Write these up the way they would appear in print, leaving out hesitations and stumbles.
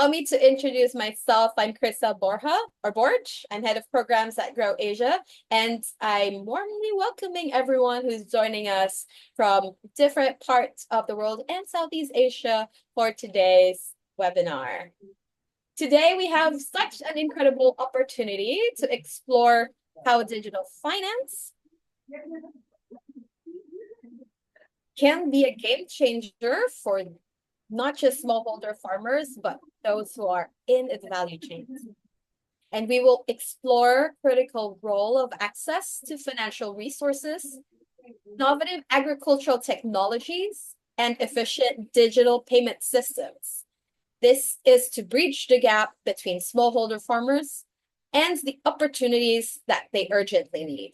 Allow me to introduce myself. I'm Krista Borge. I'm head of programs at Grow Asia, and I'm warmly welcoming everyone who's joining us from different parts of the world and Southeast Asia for today's webinar. Today, we have such an incredible opportunity to explore how digital finance can be a game changer for not just smallholder farmers, but those who are in its value chain. And we will explore critical role of access to financial resources, innovative agricultural technologies, and efficient digital payment systems. This is to bridge the gap between smallholder farmers and the opportunities that they urgently need.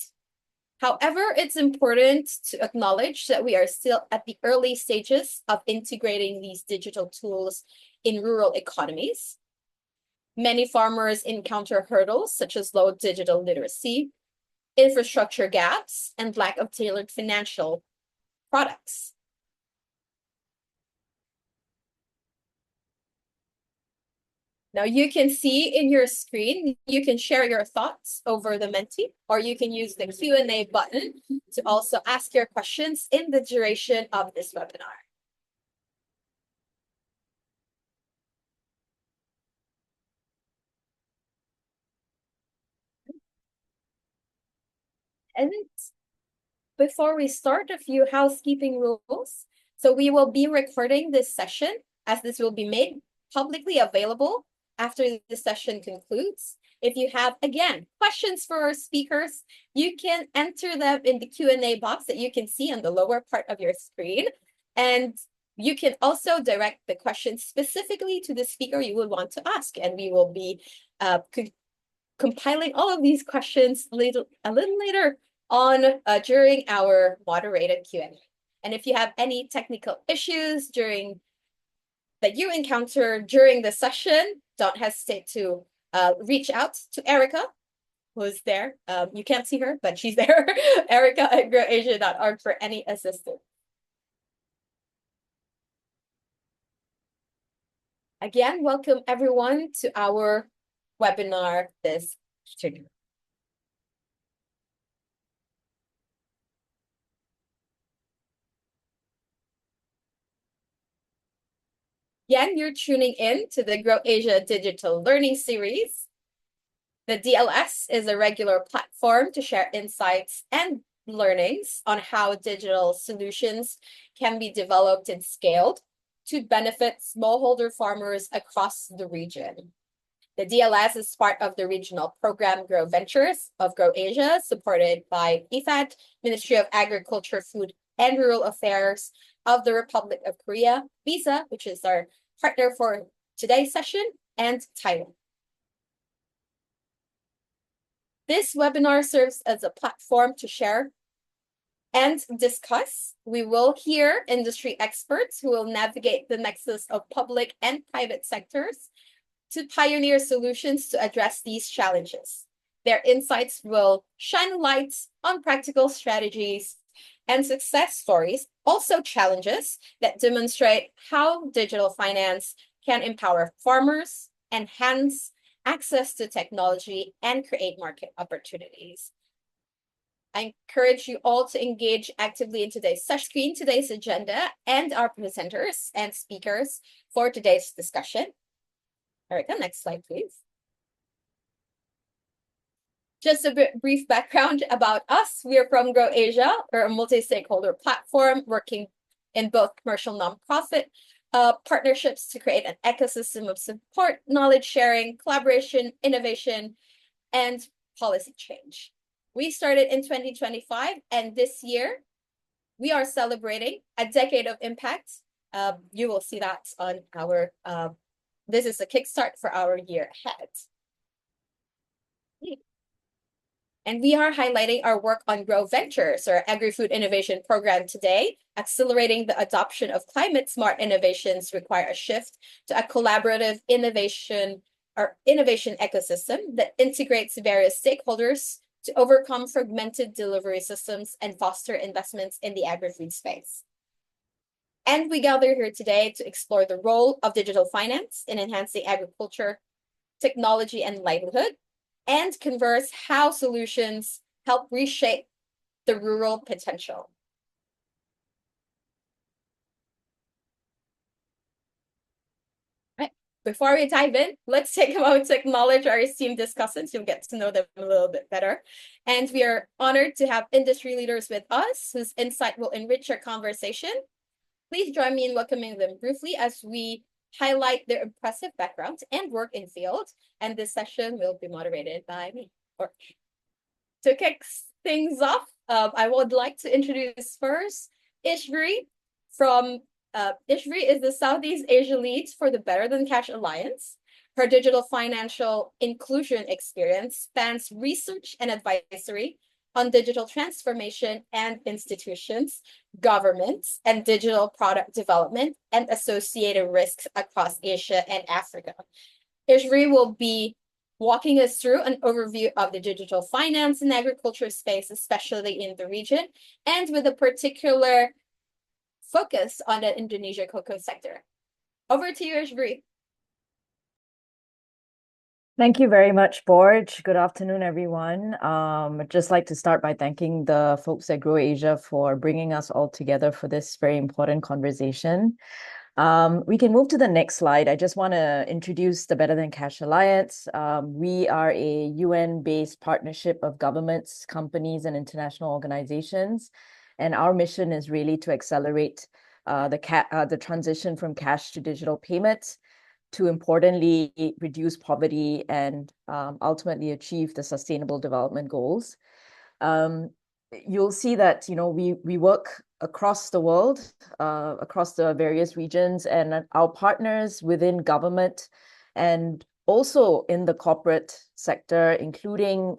However, it's important to acknowledge that we are still at the early stages of integrating these digital tools in rural economies. Many farmers encounter hurdles such as low digital literacy, infrastructure gaps, and lack of tailored financial products. Now you can see in your screen, you can share your thoughts over the Menti, or you can use the Q&A button to also ask your questions in the duration of this webinar. And before we start, a few housekeeping rules. So we will be recording this session as this will be made publicly available after the session concludes. If you have, again, questions for our speakers, you can enter them in the Q&A box that you can see on the lower part of your screen. And you can also direct the questions specifically to the speaker you would want to ask. And we will be compiling all of these questions a little later on during our moderated Q&A. And if you have any technical issues that you encounter during the session, don't hesitate to reach out to Erica, who's there. You can't see her, but she's there. Erica at growasia.org for any assistance. Again, welcome everyone to our webinar this afternoon. Again, you're tuning in to the Grow Asia Digital Learning Series. The DLS is a regular platform to share insights and learnings on how digital solutions can be developed and scaled to benefit smallholder farmers across the region. The DLS is part of the regional program Grow Ventures of Grow Asia, supported by IFAD, Ministry of Agriculture, Food and Rural Affairs of the Republic of Korea, Visa, which is our partner for today's session, and Thailand. This webinar serves as a platform to share and discuss. We will hear industry experts who will navigate the nexus of public and private sectors to pioneer solutions to address these challenges. Their insights will shine light on practical strategies and success stories, also challenges that demonstrate how digital finance can empower farmers, enhance access to technology, and create market opportunities. I encourage you all to engage actively in today's session, today's agenda, and our presenters and speakers for today's discussion. Erica, next slide, please. Just a brief background about us. We are from Grow Asia. We're a multi-stakeholder platform working in both commercial nonprofit partnerships to create an ecosystem of support, knowledge sharing, collaboration, innovation, and policy change. We started in 2025, and this year we are celebrating a decade of impact. You will see that on our, this is a kickstart for our year ahead. And we are highlighting our work on Grow Ventures, our agri-food innovation program today. Accelerating the adoption of climate-smart innovations require a shift to a collaborative innovation ecosystem that integrates various stakeholders to overcome fragmented delivery systems and foster investments in the agri-food space. And we gather here today to explore the role of digital finance in enhancing agriculture, technology, and livelihood, and converse how solutions help reshape the rural potential. Right. Before we dive in, let's take a moment to acknowledge our esteemed discussants. You'll get to know them a little bit better. And we are honored to have industry leaders with us whose insight will enrich our conversation. Please join me in welcoming them briefly as we highlight their impressive backgrounds and work in field. And this session will be moderated by me. Or to kick things off, I would like to introduce first Ishri from Ishri is the Southeast Asia lead for the Better Than Cash Alliance. Her digital financial inclusion experience spans research and advisory on digital transformation and institutions, governments, and digital product development and associated risks across Asia and Africa. Ishri will be walking us through an overview of the digital finance and agriculture space, especially in the region, and with a particular focus on the Indonesia cocoa sector. Over to you, Ishri. Thank you very much, Borge. Good afternoon, everyone. I'd just like to start by thanking the folks at Grow Asia for bringing us all together for this very important conversation. We can move to the next slide. I just want to introduce the Better Than Cash Alliance. We are a UN-based partnership of governments, companies, and international organizations. And our mission is really to accelerate the transition from cash to digital payments, to importantly reduce poverty and ultimately achieve the Sustainable Development Goals. You'll see that we work across the world, across the various regions, and our partners within government and also in the corporate sector, including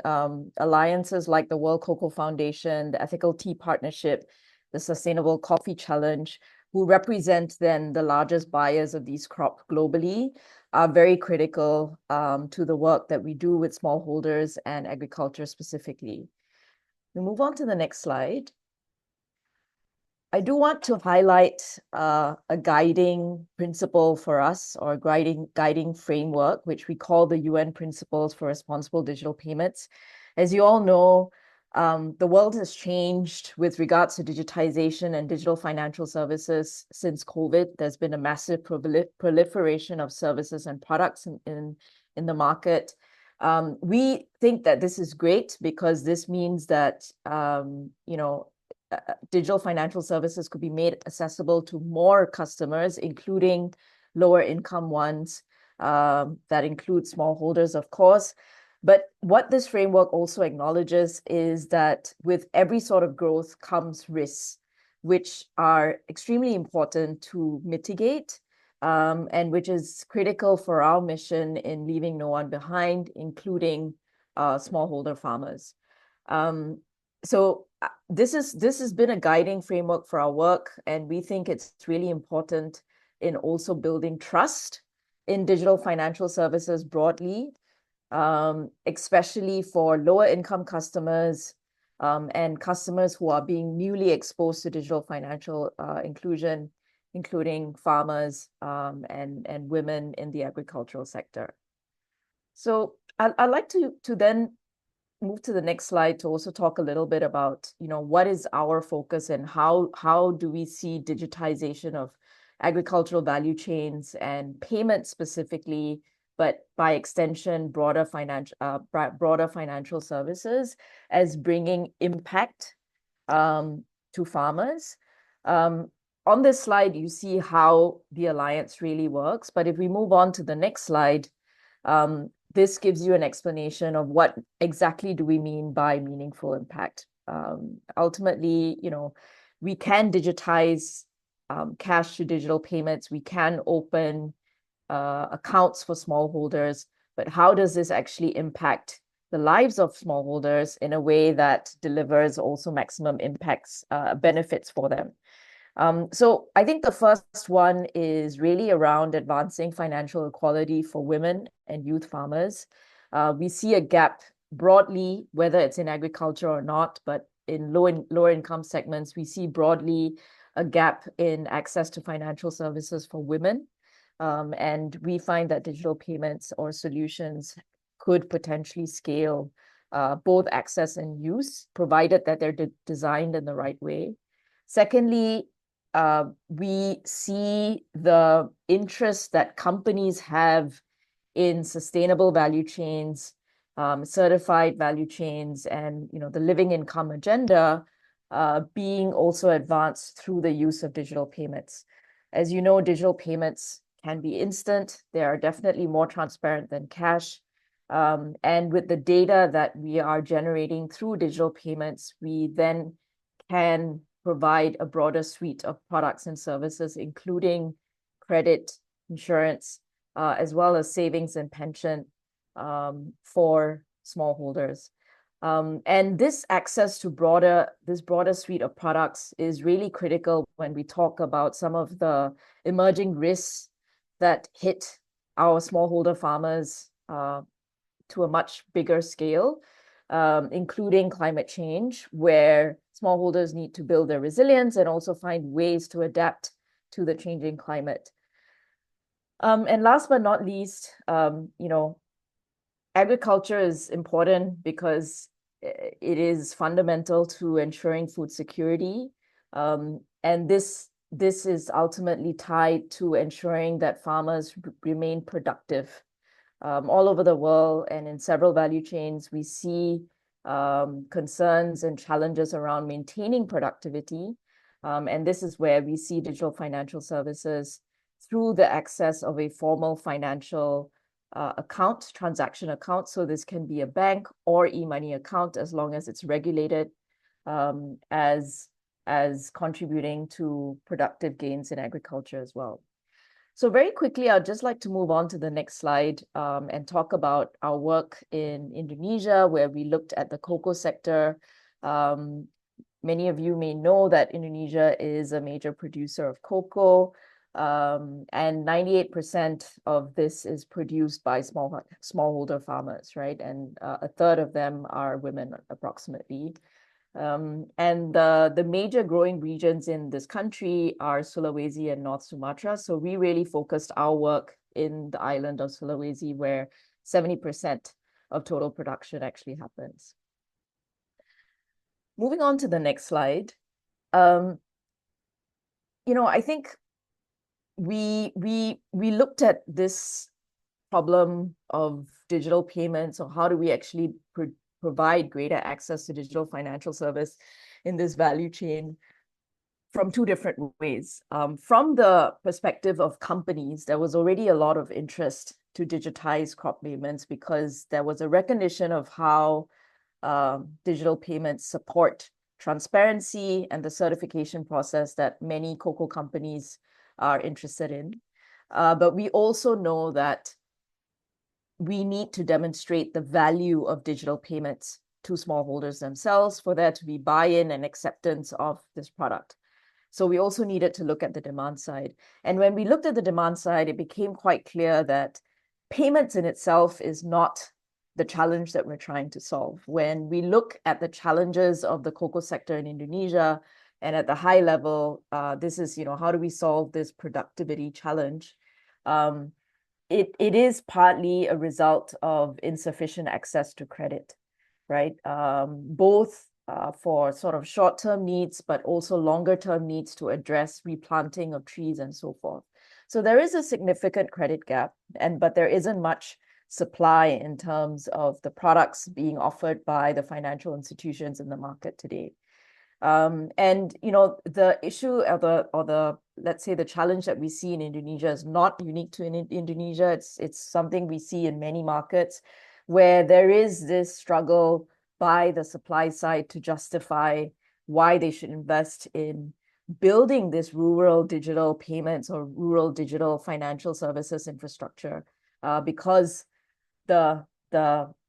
alliances like the World Cocoa Foundation, the Ethical Tea Partnership, the Sustainable Coffee Challenge, who represent then the largest buyers of these crops globally, are very critical to the work that we do with smallholders and agriculture specifically. We move on to the next slide. I do want to highlight a guiding principle for us, or guiding framework, which we call the UN Principles for Responsible Digital Payments. As you all know, the world has changed with regards to digitization and digital financial services since COVID. There's been a massive proliferation of services and products in the market. We think that this is great because this means that digital financial services could be made accessible to more customers, including lower income ones. That includes smallholders, of course. But what this framework also acknowledges is that with every sort of growth comes risks, which are extremely important to mitigate, and which is critical for our mission in leaving no one behind, including smallholder farmers. So this has been a guiding framework for our work, and we think it's really important in also building trust in digital financial services broadly, especially for lower income customers and customers who are being newly exposed to digital financial inclusion, including farmers and women in the agricultural sector. So I'd like to then move to the next slide to also talk a little bit about, what is our focus and how do we see digitization of agricultural value chains and payments specifically, but by extension, broader financial services as bringing impact to farmers. On this slide, you see how the alliance really works. But if we move on to the next slide, this gives you an explanation of what exactly do we mean by meaningful impact. Ultimately, we can digitize cash to digital payments. We can open accounts for smallholders, but how does this actually impact the lives of smallholders in a way that delivers also maximum benefits for them? So I think the first one is really around advancing financial equality for women and youth farmers. We see a gap broadly, whether it's in agriculture or not, but in lower income segments, we see broadly a gap in access to financial services for women. And we find that digital payments or solutions could potentially scale both access and use, provided that they're designed in the right way. Secondly, we see the interest that companies have in sustainable value chains, certified value chains, and the living income agenda being also advanced through the use of digital payments. As you know, digital payments can be instant. They are definitely more transparent than cash. And with the data that we are generating through digital payments, we then can provide a broader suite of products and services, including credit, insurance, as well as savings and pension for smallholders. And this access to this broader suite of products is really critical when we talk about some of the emerging risks that hit our smallholder farmers to a much bigger scale, including climate change, where smallholders need to build their resilience and also find ways to adapt to the changing climate. And last but not least, agriculture is important because it is fundamental to ensuring food security. And this is ultimately tied to ensuring that farmers remain productive. All over the world and in several value chains, we see concerns and challenges around maintaining productivity. And this is where we see digital financial services through the access of a formal financial account, transaction account. So this can be a bank or e-money account, as long as it's regulated as contributing to productive gains in agriculture as well. So very quickly, I'd just like to move on to the next slide and talk about our work in Indonesia, where we looked at the cocoa sector. Many of you may know that Indonesia is a major producer of cocoa, and 98% of this is produced by smallholder farmers, right? And a third of them are women, approximately. And the major growing regions in this country are Sulawesi and North Sumatra. So we really focused our work in the island of Sulawesi, where 70% of total production actually happens. Moving on to the next slide. I think we looked at this problem of digital payments, or how do we actually provide greater access to digital financial service in this value chain from two different ways. From the perspective of companies, there was already a lot of interest to digitize crop payments because there was a recognition of how digital payments support transparency and the certification process that many cocoa companies are interested in. But we also know that we need to demonstrate the value of digital payments to smallholders themselves for there to be buy-in and acceptance of this product. So we also needed to look at the demand side. And when we looked at the demand side, it became quite clear that payments in itself is not the challenge that we're trying to solve. When we look at the challenges of the cocoa sector in Indonesia, and at the high level, this is, how do we solve this productivity challenge? It is partly a result of insufficient access to credit, right? Both for sort of short-term needs, but also longer-term needs to address replanting of trees and so forth. So there is a significant credit gap, but there isn't much supply in terms of the products being offered by the financial institutions in the market today. And the issue or the let's say the challenge that we see in Indonesia is not unique to Indonesia. It's something we see in many markets, where there is this struggle by the supply side to justify why they should invest in building this rural digital payments or rural digital financial services infrastructure, because the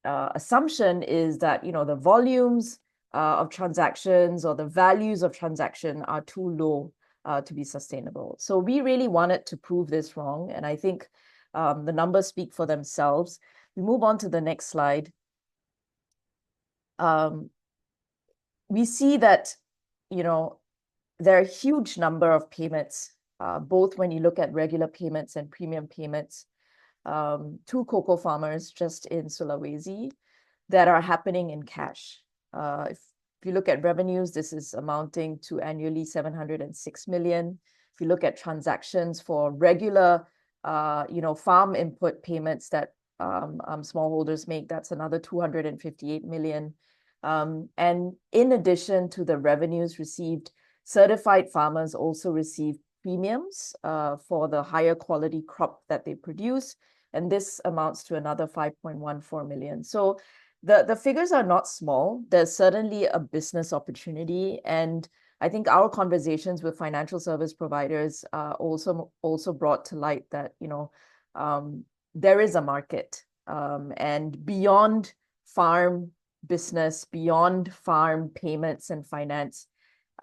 assumption is that the volumes of transactions or the values of transaction are too low to be sustainable. So we really wanted to prove this wrong, and I think the numbers speak for themselves. We move on to the next slide. We see that there are a huge number of payments, both when you look at regular payments and premium payments, to cocoa farmers just in Sulawesi that are happening in cash. If you look at revenues, this is amounting to annually 706 million. If you look at transactions for regular, farm input payments that smallholders make, that's another 258 million. And in addition to the revenues received, certified farmers also receive premiums for the higher quality crop that they produce. And this amounts to another 5.14 million. So the figures are not small. There's certainly a business opportunity. And I think our conversations with financial service providers also brought to light that, there is a market. And beyond farm business, beyond farm payments and finance,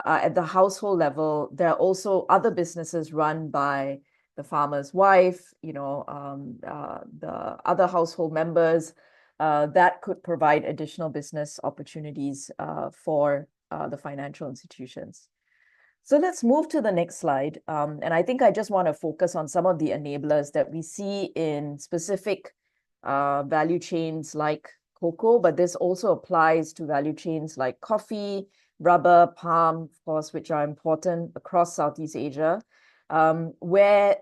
at the household level, there are also other businesses run by the farmer's wife, the other household members that could provide additional business opportunities for the financial institutions. So let's move to the next slide. And I think I just want to focus on some of the enablers that we see in specific value chains like cocoa, but this also applies to value chains like coffee, rubber, palm, of course, which are important across Southeast Asia, where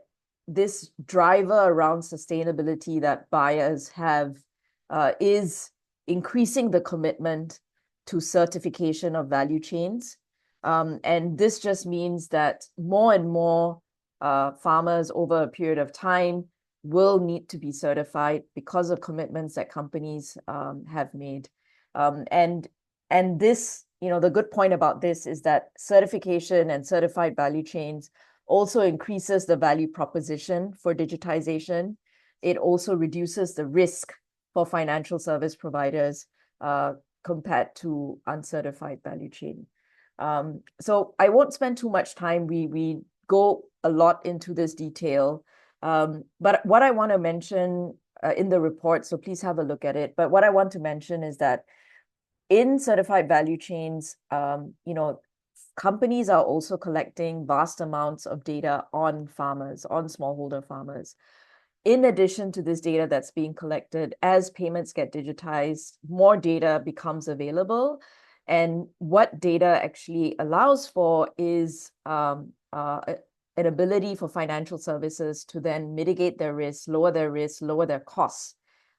this driver around sustainability that buyers have is increasing the commitment to certification of value chains. And this just means that more and more farmers over a period of time will need to be certified because of commitments that companies have made. And this, the good point about this is that certification and certified value chains also increases the value proposition for digitization. It also reduces the risk for financial service providers compared to uncertified value chain. So I won't spend too much time. We go a lot into this detail. But what I want to mention in the report, so please have a look at it. But what I want to mention is that in certified value chains, companies are also collecting vast amounts of data on farmers, on smallholder farmers. In addition to this data that's being collected, as payments get digitized, more data becomes available. And what data actually allows for is an ability for financial services to then mitigate their risk, lower their costs.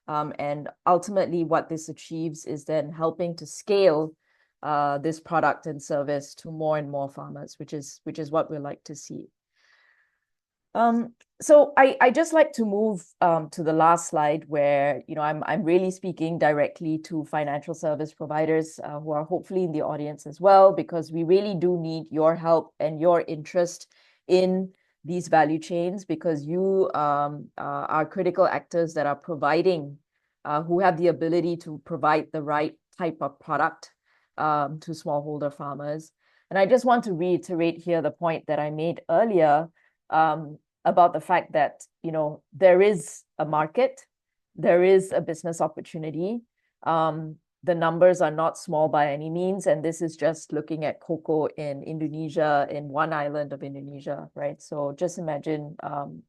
And ultimately, what this achieves is then helping to scale this product and service to more and more farmers, which is what we like to see. So I just like to move to the last slide where I'm really speaking directly to financial service providers who are hopefully in the audience as well, because we really do need your help and your interest in these value chains, because you are critical actors that are providing, who have the ability to provide the right type of product to smallholder farmers. And I just want to reiterate here the point that I made earlier about the fact that, there is a market, there is a business opportunity. The numbers are not small by any means, and this is just looking at cocoa in Indonesia, in one island of Indonesia, right? So just imagine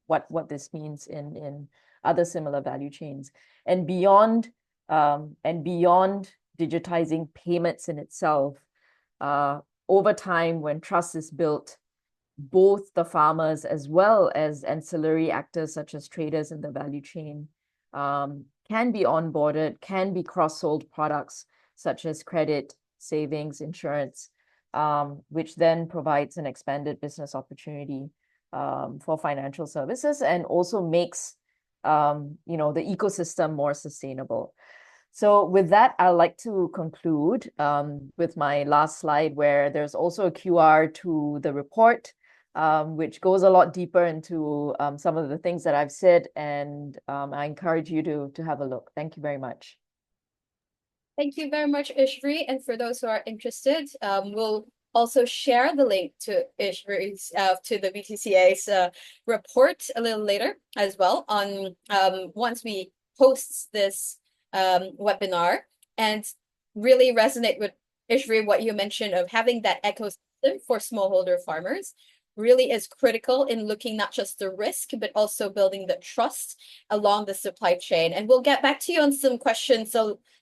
what this means in other similar value chains. And beyond digitizing payments in itself, over time, when trust is built, both the farmers as well as ancillary actors such as traders in the value chain can be onboarded, can be cross-sold products such as credit, savings, insurance, which then provides an expanded business opportunity for financial services and also makes the ecosystem more sustainable. So with that, I'd like to conclude with my last slide, where there's also a QR to the report, which goes a lot deeper into some of the things that I've said, and I encourage you to have a look. Thank you very much. Thank you very much, Ishri. And for those who are interested, we'll also share the link to Ishri's to the BTCA's report a little later as well on once we post this webinar, and really resonate with Ishri what you mentioned of having that ecosystem for smallholder farmers really is critical in looking not just the risk, but also building the trust along the supply chain. And we'll get back to you on some questions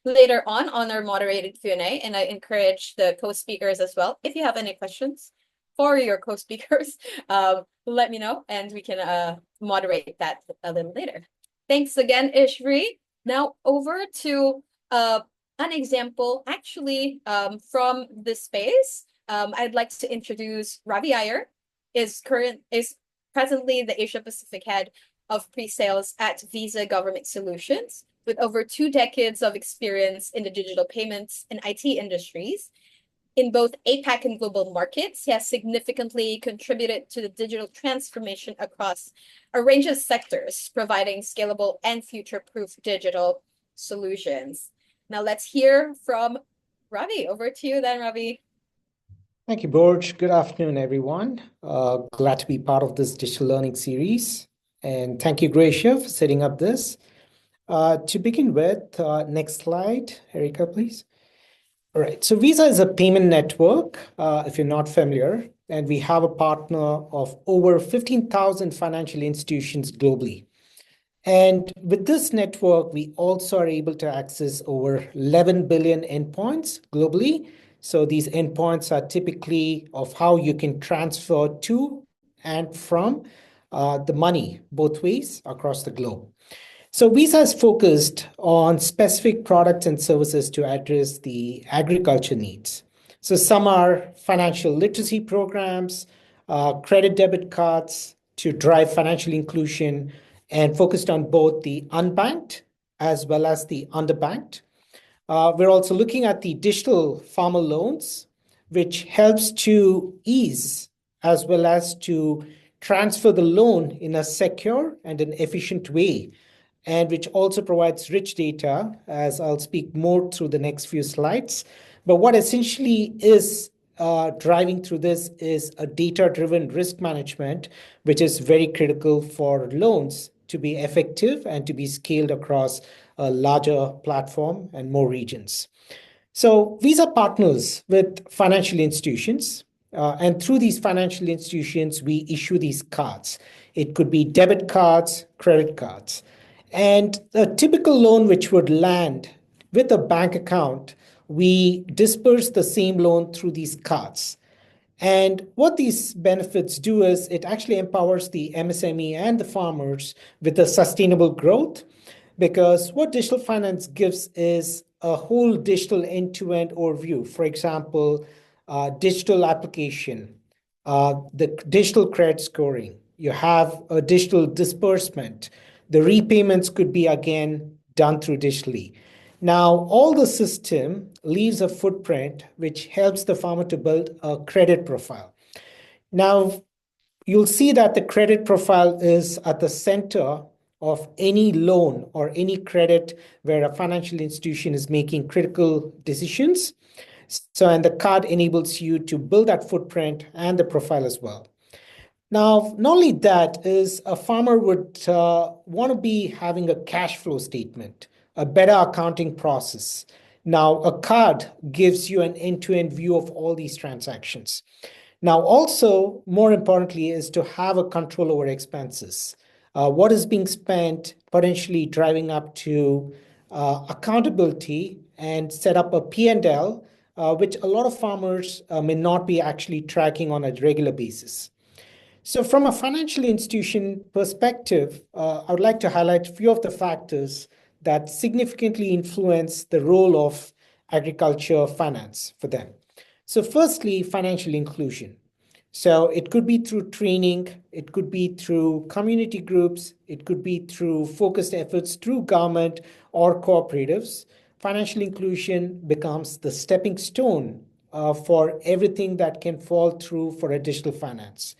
later on our moderated Q&A. And I encourage the co-speakers as well, if you have any questions for your co-speakers, let me know and we can moderate that a little later. Thanks again, Ishri. Now over to an example actually from this space. I'd like to introduce Ravi Iyer, is presently the Asia Pacific head of pre-sales at Visa Government Solutions, with over 2 decades of experience in the digital payments and IT industries. In both APAC and global markets, he has significantly contributed to the digital transformation across a range of sectors, providing scalable and future-proof digital solutions. Now let's hear from Ravi. Over to you then, Ravi. Thank you, Borj. Good afternoon, everyone. Glad to be part of this digital learning series. And thank you, Gracia, for setting up this. To begin with, next slide, Erica, please. All right, so Visa is a payment network, if you're not familiar, and we have a partner of over 15,000 financial institutions globally. And with this network, we also are able to access over 11 billion endpoints globally. So these endpoints are typically of how you can transfer to and from the money both ways across the globe. So Visa is focused on specific products and services to address the agriculture needs. So some are financial literacy programs, credit debit cards to drive financial inclusion, and focused on both the unbanked as well as the underbanked. We're also looking at the digital farmer loans, which helps to ease as well as to transfer the loan in a secure and an efficient way, and which also provides rich data, as I'll speak more through the next few slides. But what essentially is driving through this is a data-driven risk management, which is very critical for loans to be effective and to be scaled across a larger platform and more regions. So Visa partners with financial institutions, and through these financial institutions, we issue these cards. It could be debit cards, credit cards. And a typical loan which would land with a bank account, we disperse the same loan through these cards. And what these benefits do is it actually empowers the MSME and the farmers with a sustainable growth, because what digital finance gives is a whole digital end-to-end overview. For example, digital application, the digital credit scoring, you have a digital disbursement. The repayments could be, again, done through digitally. Now, all the system leaves a footprint which helps the farmer to build a credit profile. Now, you'll see that the credit profile is at the center of any loan or any credit where a financial institution is making critical decisions. So, and the card enables you to build that footprint and the profile as well. Now, not only that, is a farmer would want to be having a cash flow statement, a better accounting process. Now, a card gives you an end-to-end view of all these transactions. Now, also, more importantly, is to have a control over expenses. What is being spent, potentially driving up to accountability and set up a P&L, which a lot of farmers may not be actually tracking on a regular basis. So from a financial institution perspective, I would like to highlight a few of the factors that significantly influence the role of agriculture finance for them. So firstly, financial inclusion. So it could be through training, it could be through community groups, it could be through focused efforts through government or cooperatives. Financial inclusion becomes the stepping stone for everything that can fall through for a digital finance.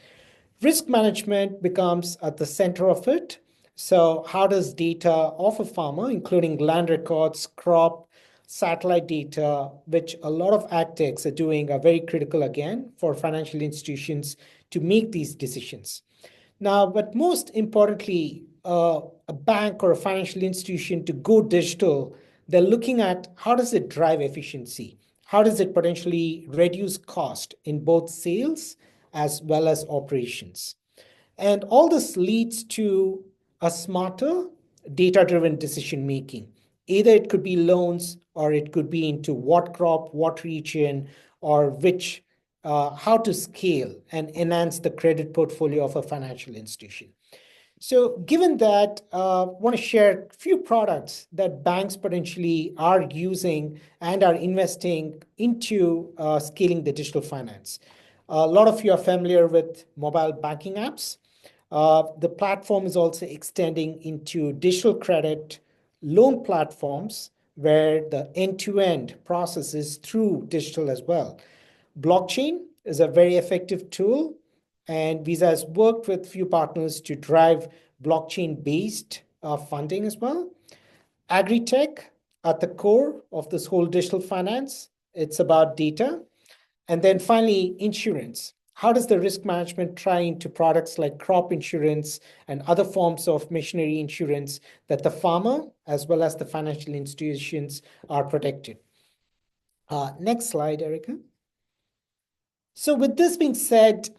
Risk management becomes at the center of it. So how does data of a farmer, including land records, crop, satellite data, which a lot of ag techs are doing, are very critical again for financial institutions to make these decisions. Now, but most importantly, a bank or a financial institution to go digital, they're looking at how does it drive efficiency? how does it potentially reduce cost in both sales as well as operations? And all this leads to a smarter, data-driven decision making. Either it could be loans, or it could be into what crop, what region, or which, how to scale and enhance the credit portfolio of a financial institution. So given that, I want to share a few products that banks potentially are using and are investing into scaling the digital finance. A lot of you are familiar with mobile banking apps. The platform is also extending into digital credit loan platforms where the end-to-end process is through digital as well. Blockchain is a very effective tool, and Visa has worked with few partners to drive blockchain-based funding as well. Agri-tech at the core of this whole digital finance. It's about data. And then finally, insurance. How does the risk management tie into products like crop insurance and other forms of machinery insurance that the farmer as well as the financial institutions are protected? Next slide, Erica. So with this being said,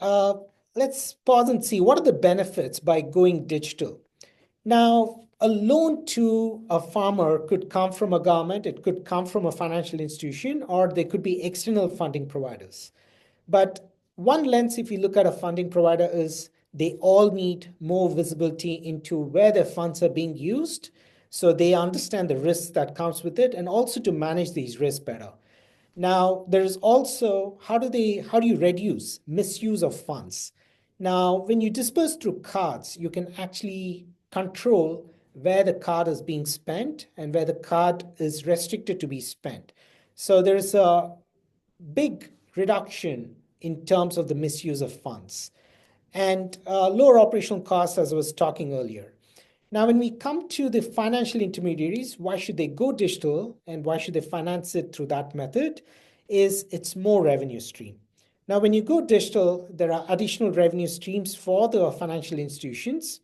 let's pause and see what are the benefits by going digital. Now, a loan to a farmer could come from a government, it could come from a financial institution, or they could be external funding providers. But one lens, if you look at a funding provider, is they all need more visibility into where their funds are being used, so they understand the risks that comes with it, and also to manage these risks better. Now, there is also how do you reduce misuse of funds? Now, when you disperse through cards, you can actually control where the card is being spent and where the card is restricted to be spent. So there is a big reduction in terms of the misuse of funds and lower operational costs, as I was talking earlier. Now, when we come to the financial intermediaries, why should they go digital and why should they finance it through that method? It's more revenue stream. Now, when you go digital, there are additional revenue streams for the financial institutions.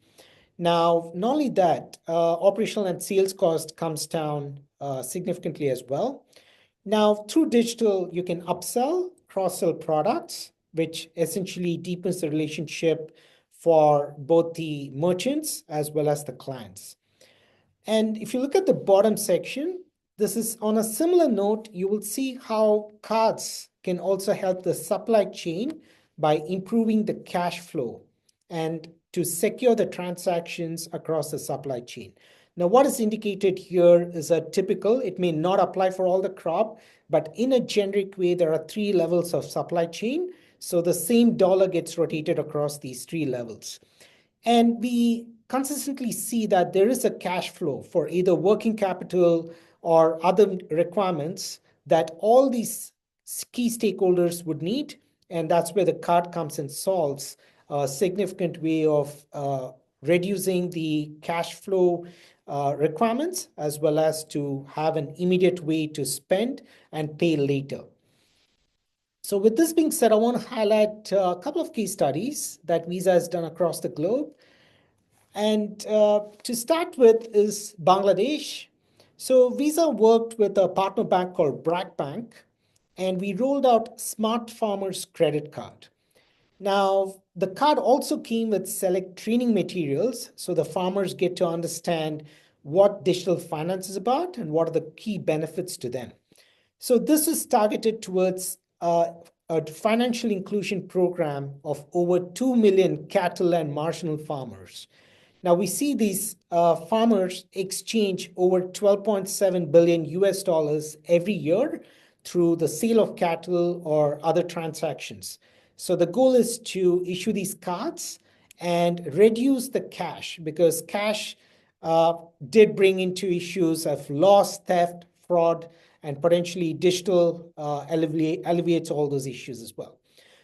Now, not only that, operational and sales cost comes down significantly as well. Now, through digital, you can upsell, cross-sell products, which essentially deepens the relationship for both the merchants as well as the clients. And if you look at the bottom section, this is on a similar note, you will see how cards can also help the supply chain by improving the cash flow and to secure the transactions across the supply chain. Now, what is indicated here is a typical, it may not apply for all the crop, but in a generic way, there are 3 levels of supply chain. So the same dollar gets rotated across these 3 levels. And we consistently see that there is a cash flow for either working capital or other requirements that all these key stakeholders would need. And that's where the card comes and solves a significant way of reducing the cash flow requirements, as well as to have an immediate way to spend and pay later. So with this being said, I want to highlight a couple of case studies that Visa has done across the globe. And to start with is Bangladesh. So Visa worked with a partner bank called BRAC Bank, and we rolled out Smart Farmers Credit Card. Now, the card also came with select training materials, so the farmers get to understand what digital finance is about and what are the key benefits to them. So this is targeted towards a financial inclusion program of over 2 million cattle and marginal farmers. Now we see these farmers exchange over 12.7 billion US dollars every year through the sale of cattle or other transactions. So the goal is to issue these cards and reduce the cash, because cash did bring into issues of loss, theft, fraud, and potentially digital alleviates all those issues as well.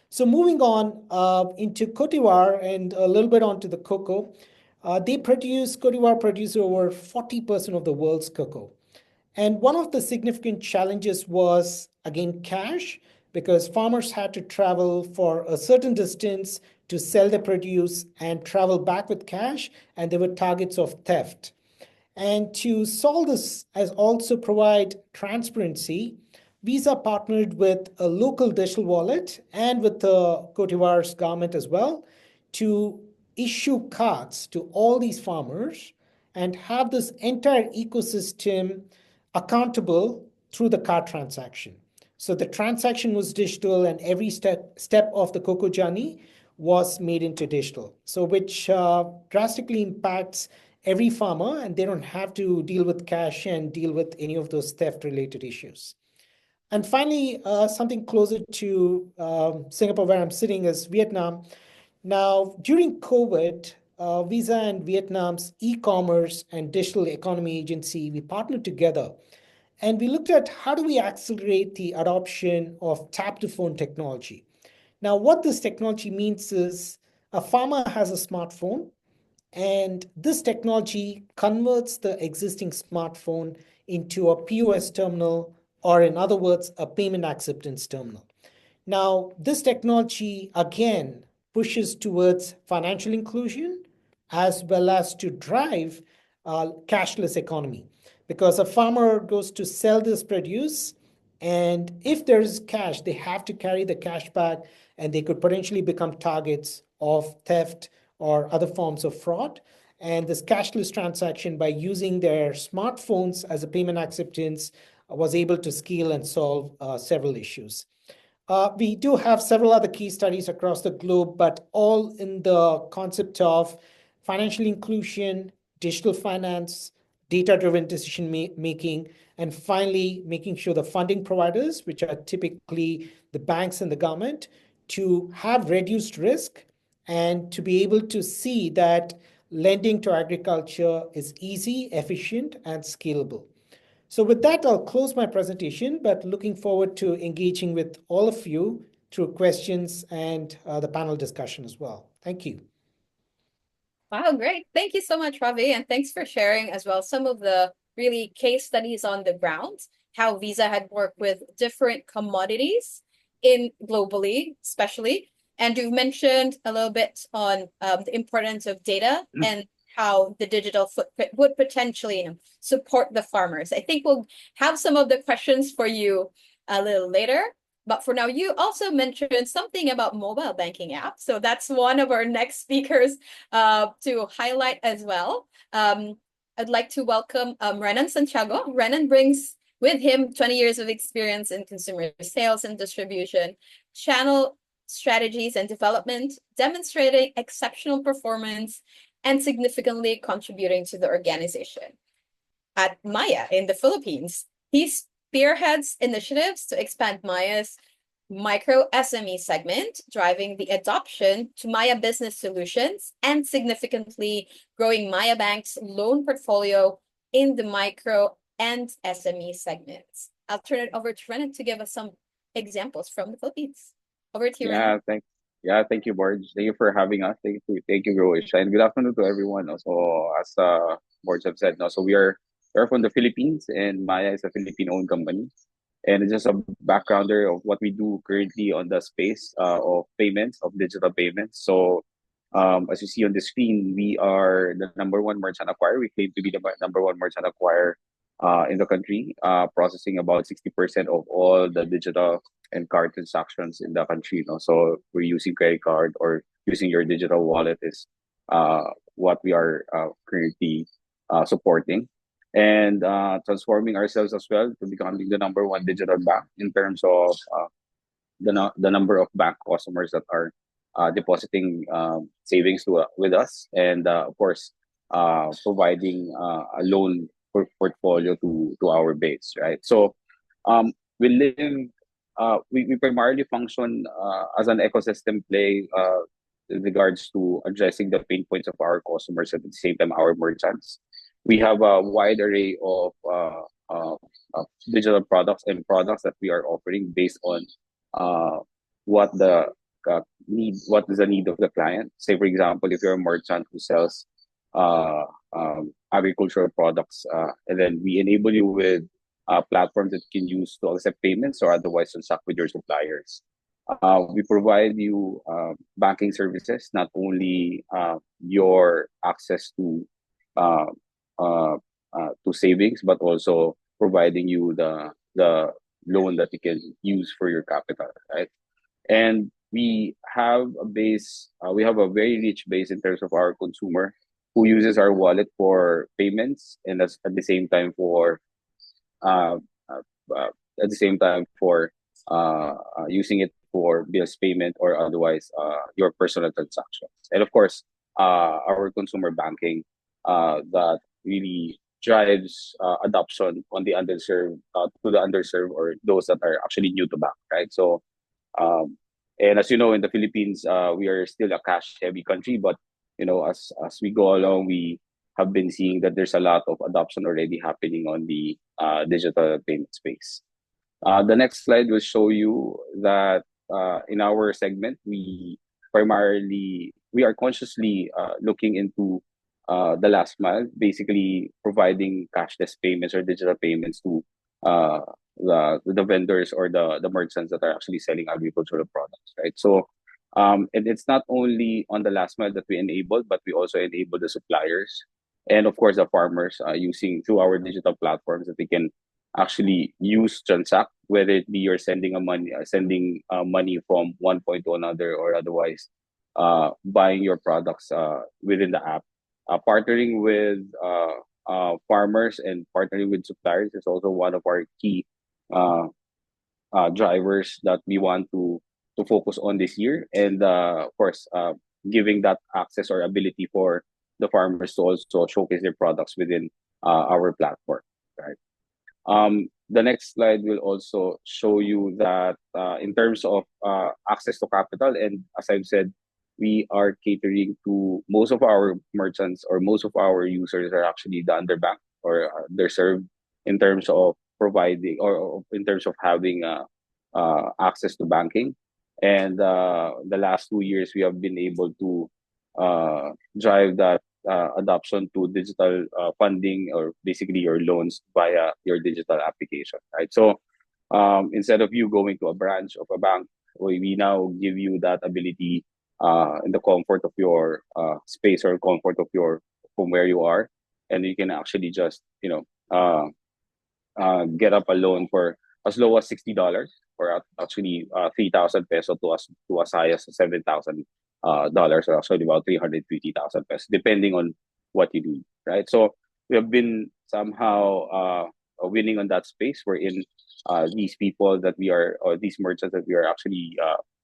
So moving on into Cote d'Ivoire and a little bit onto the cocoa. Cote d'Ivoire produces over 40% of the world's cocoa. And one of the significant challenges was, again, cash, because farmers had to travel for a certain distance to sell their produce and travel back with cash, and there were targets of theft. And to solve this, as also provide transparency, Visa partnered with a local digital wallet and with the Cote d'Ivoire's government as well to issue cards to all these farmers and have this entire ecosystem accountable through the card transaction. So the transaction was digital and every step of the cocoa journey was made into digital. So which drastically impacts every farmer, and they don't have to deal with cash and deal with any of those theft related issues. And finally, something closer to Singapore, where I'm sitting, is Vietnam. Now, during COVID, Visa and Vietnam's e-commerce and digital economy agency, we partnered together and we looked at how do we accelerate the adoption of tap-to-phone technology. Now, what this technology means is a farmer has a smartphone, and this technology converts the existing smartphone into a POS terminal, or in other words, a payment acceptance terminal. Now, this technology again pushes towards financial inclusion as well as to drive cashless economy, because a farmer goes to sell this produce, and if there's cash, they have to carry the cash back, and they could potentially become targets of theft or other forms of fraud. And this cashless transaction, by using their smartphones as a payment acceptance, was able to scale and solve several issues. We do have several other key studies across the globe, but all in the concept of financial inclusion, digital finance, data-driven decision making, and finally making sure the funding providers, which are typically the banks and the government, to have reduced risk and to be able to see that lending to agriculture is easy, efficient, and scalable. So with that, I'll close my presentation, but looking forward to engaging with all of you through questions and the panel discussion as well. Thank you. Wow, great. Thank you so much, Ravi. And thanks for sharing as well some of the really case studies on the ground, how Visa had worked with different commodities in globally, especially. And you mentioned a little bit on the importance of data and how the digital footprint would potentially support the farmers. I think we'll have some of the questions for you a little later. But for now, you also mentioned something about mobile banking app. So that's one of our next speakers to highlight as well. I'd like to welcome Renan Santiago. Renan brings with him 20 years of experience in consumer sales and distribution, channel strategies and development, demonstrating exceptional performance and significantly contributing to the organization. At Maya in the Philippines, he spearheads initiatives to expand Maya's micro SME segment, driving the adoption to Maya Business Solutions and significantly growing Maya Bank's loan portfolio in the micro and SME segments. I'll turn it over to Renan to give us some examples from the Philippines. Over to you, Renan. Thank you, Borge. Thank you for having us. Thank you, Roisha, and good afternoon to everyone. Also, as Borge have said, so we're from the Philippines, and Maya is a Philippine-owned company. And just a backgrounder of what we do currently on the space of payments, of digital payments. So, as you see on the screen, we are the #1 merchant acquirer. We claim to be the #1 merchant acquirer in the country, processing about 60% of all the digital and card transactions in the country. So we're using credit card or using your digital wallet is what we are currently supporting, and transforming ourselves as well to becoming the #1 digital bank in terms of the number of bank customers that are depositing savings with us, and of course providing a loan portfolio to our base, right? So we live we primarily function as an ecosystem play in regards to addressing the pain points of our customers, at the same time our merchants. We have a wide array of digital products and products that we are offering based on what the what is the need of the client. Say, for example, if you're a merchant who sells agricultural products, and then we enable you with platforms that you can use to accept payments or otherwise transact with your suppliers. We provide you banking services, not only your access to savings, but also providing you the loan that you can use for your capital, right? And we have a base, we have a very rich base in terms of our consumer who uses our wallet for payments, and that's at the same time for uh, uh, using it for bills payment or otherwise your personal transactions. And of course, our consumer banking that really drives adoption on the underserved to the underserved or those that are actually new to bank, right? So um, and as you know, in the Philippines, we are still a cash-heavy country, but as we go along, we have been seeing that there's a lot of adoption already happening on the digital payment space. The next slide will show you that in our segment, we are consciously looking into the last mile, basically providing cashless payments or digital payments to uh, the vendors or the merchants that are actually selling agricultural products, right? So, and it's not only on the last mile that we enable, but we also enable the suppliers and of course the farmers using through our digital platforms that they can actually use transact, whether it be you're sending money from one point to another or otherwise buying your products within the app. Partnering with farmers and partnering with suppliers is also one of our key uh, drivers that we want to focus on this year, and of course, giving that access or ability for the farmers to also showcase their products within our platform, right? The next slide will also show you that in terms of access to capital, and as I've said, we are catering to most of our merchants or most of our users are actually the underbanked or they're served in terms of providing or in terms of having access to banking. And the last 2 years, we have been able to drive that adoption to digital funding or basically your loans via your digital application, right? So instead of you going to a branch of a bank, we now give you that ability in the comfort of your space or comfort of your from where you are, and you can actually just get up a loan for as low as $60 or actually 3,000 peso to as high as $7,000 or actually about 350,000 pesos, depending on what you do, right? So we have been somehow winning on that space. We're in these people that we are or these merchants that we are actually